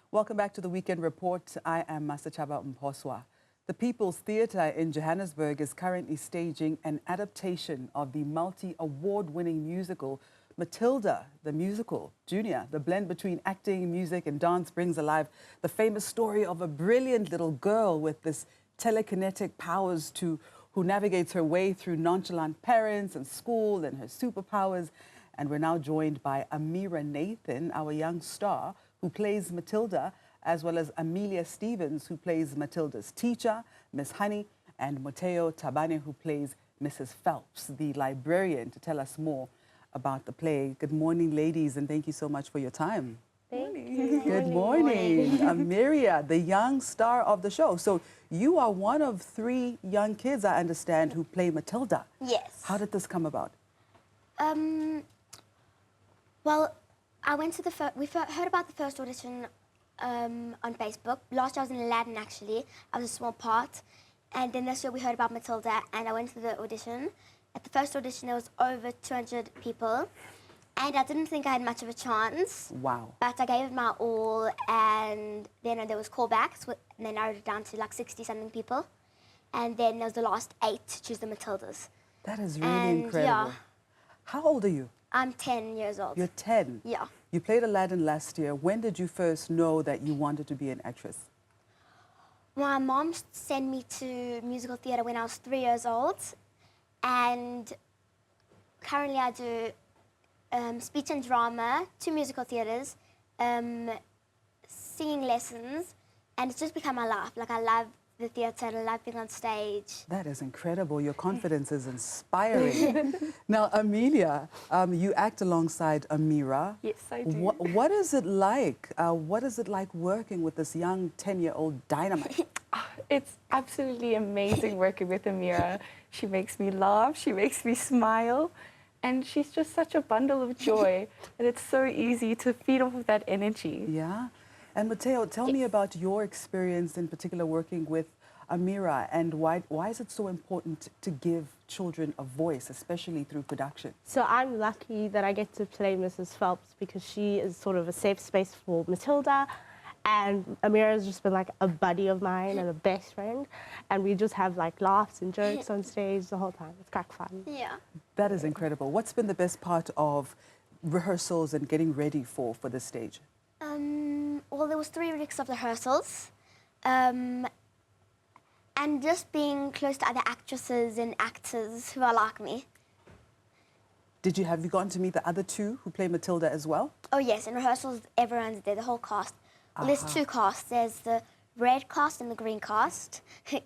Welcome back to the Weekend Report. I am Masechaba Mposwa. The People's Theatre in Johannesburg is currently staging an adaptation of the multi-award-winning musical Matilda The Musical Jr. The blend between acting, music and dance brings alive the famous story of a brilliant little girl with this telekinetic powers who navigates her way through nonchalant parents and school and her superpowers. And we're now joined by Amira Nathan, our young star, who plays Matilda, as well as Amelia Stephens, who plays Matilda's teacher, Miss Honey, and Motheo Thabane, who plays Mrs Phelps, the librarian, to tell us more about the play. Good morning, ladies, and thank you so much for your time. Thank you. Good morning. Amira, the young star of the show. So you are one of 3 young kids, I understand, who play Matilda. Yes. How did this come about? Well, I went to we heard about the first audition on Facebook. Last year I was in Aladdin, actually. I was a small part. And then this year we heard about Matilda, and I went to the audition. At the first audition, there was over 200 people. And I didn't think I had much of a chance. Wow. But I gave it my all, and then there was callbacks, and they narrowed it down to like 60-something people. And then there was the last 8 to choose the Matildas. That is really incredible. Yeah. How old are you? I'm 10 years old. You're 10? Yeah. You played Aladdin last year. When did you first know that you wanted to be an actress? My mom sent me to musical theatre when I was 3 years old. And currently I do speech and drama, 2 musical theatres, singing lessons, and it's just become my life. Like, I love the theatre and I love being on stage. That is incredible. Your confidence is inspiring. Now, Amelia, you act alongside Amira. Yes, I do. What is it like? What is it like working with this young 10-year-old dynamite? It's absolutely amazing working with Amira. She makes me laugh, she makes me smile, and she's just such a bundle of joy. And it's so easy to feed off of that energy. Yeah. And Motheo, tell me about your experience in particular working with Amira, and why is it so important to give children a voice, especially through production? So I'm lucky that I get to play Mrs Phelps because she is sort of a safe space for Matilda, and Amira has just been like a buddy of mine and a best friend, and we just have like laughs and jokes on stage the whole time. It's crack fun. Yeah. That is incredible. What's been the best part of rehearsals and getting ready for this stage? Well, there was 3 weeks of rehearsals, and just being close to other actresses and actors who are like me. Have you gotten to meet the other 2 who play Matilda as well? Oh yes, in rehearsals everyone's there, the whole cast. Well, there's 2 casts. There's the red cast and the green cast.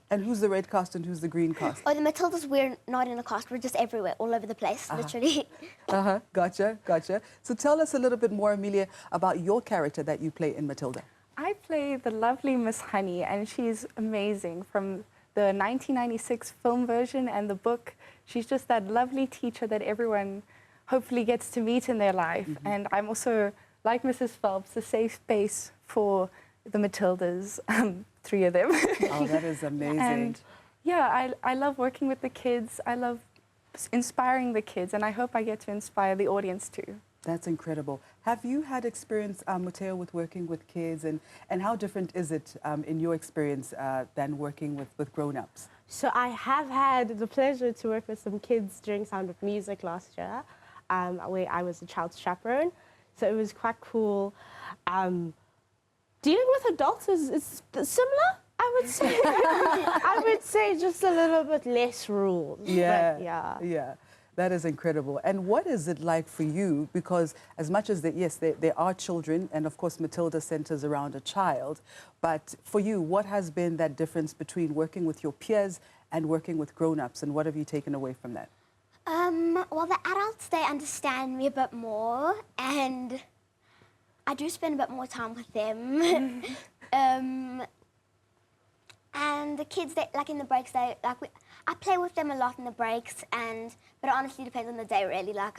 And who's the red cast and who's the green cast? Oh, the Matildas, we're not in a cast. We're just everywhere, all over the place, literally. Gotcha. So tell us a little bit more, Amelia, about your character that you play in Matilda. I play the lovely Miss Honey, and she's amazing. From the 1996 film version and the book, she's just that lovely teacher that everyone hopefully gets to meet in their life. And I'm also, like Mrs Phelps, a safe space for the Matildas, 3 of them. Oh, that is amazing. And yeah, I love working with the kids. I love inspiring the kids, and I hope I get to inspire the audience too. That's incredible. Have you had experience, Motheo, with working with kids, and how different is it in your experience than working with grown-ups? So I have had the pleasure to work with some kids during Sound of Music last year, where I was a child chaperone. So it was quite cool. Dealing with adults is similar, I would say. I would say just a little bit less rules. Yeah, but yeah. That is incredible. And what is it like for you? Because as much as, yes, there are children, and of course Matilda centers around a child, but for you, what has been that difference between working with your peers and working with grown-ups, and what have you taken away from that? Well, the adults, they understand me a bit more, and I do spend a bit more time with them. And the kids, they, like in the breaks, I play with them a lot in the breaks, but it honestly depends on the day, really. So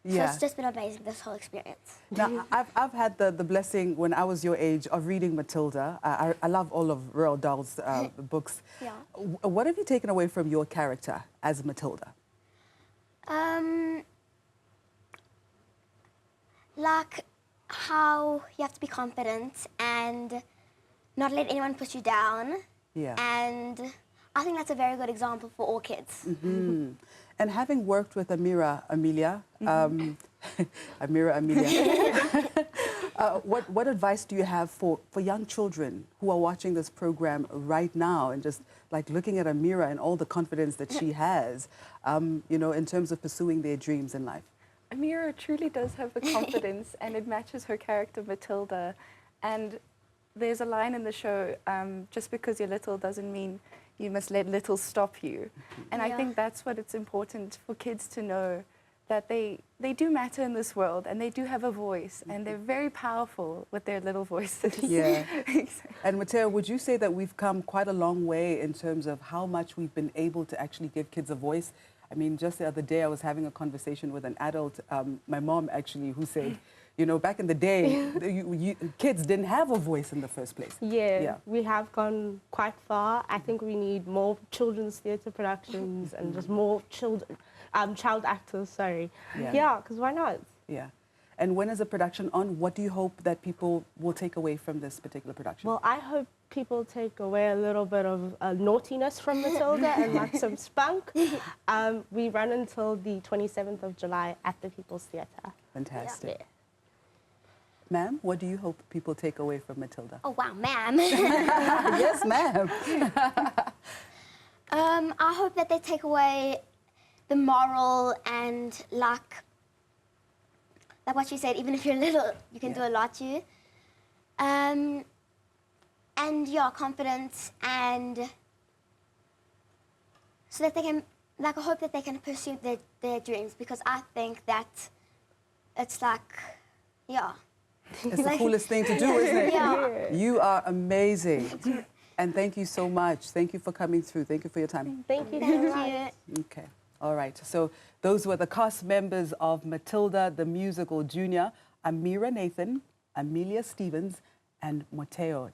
it's just been amazing, this whole experience. Now, I've had the blessing when I was your age of reading Matilda. I love all of Roald Dahl's books. Yeah. What have you taken away from your character as Matilda? Like, how you have to be confident and not let anyone push you down. Yeah. And I think that's a very good example for all kids. Mm-hmm. And having worked with Amelia, Amelia, what advice do you have for young children who are watching this program right now and just like looking at Amira and all the confidence that she has, you know, in terms of pursuing their dreams in life? Amira truly does have the confidence, and it matches her character, Matilda. And there's a line in the show, just because you're little doesn't mean you must let little stop you. And I think that's what it's important for kids to know, that they do matter in this world, and they do have a voice, and they're very powerful with their little voices. Yeah. And Motheo, would you say that we've come quite a long way in terms of how much we've been able to actually give kids a voice? I mean, just the other day I was having a conversation with an adult, my mom actually, who said, you know, back in the day, kids didn't have a voice in the first place. Yeah, we have gone quite far. I think we need more children's theatre productions and just more child actors, sorry. Yeah, because why not? Yeah. And when is the production on? What do you hope that people will take away from this particular production? Well, I hope people take away a little bit of naughtiness from Matilda and like some spunk. We run until the 27th of July at the People's Theatre. Fantastic. Yeah. Ma'am, what do you hope people take away from Matilda? Oh, wow, ma'am. Yes, ma'am. I hope that they take away the moral and like what she said, even if you're little, you can do a lot too. And yeah, confidence, and so that they can, like, I hope that they can pursue their dreams, because I think that it's like, yeah. It's the coolest thing to do, isn't it? Yeah. You are amazing. And thank you so much. Thank you for coming through. Thank you for your time. Thank you. Thank you. Okay. All right. So those were the cast members of Matilda the Musical Jr, Amira Nathan, Amelia Stephens, and Motheo.